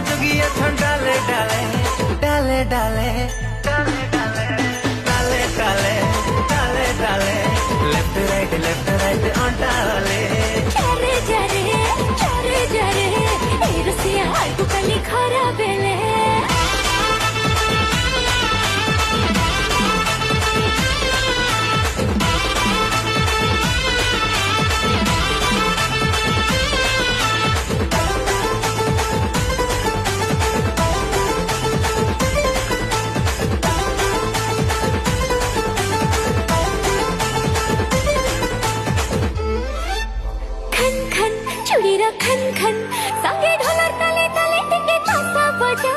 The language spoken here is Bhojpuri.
जुगिए थन डाले डाले डाले डाले डाले डाले डाले डाले डाले लेफ्ट राइट ऑन डाले चारे जारे ए रसिया आगु कली खरा बेले खन खन चुड़ीरा खन खन संगे ढोलर ताले ताले टिके तासा बजा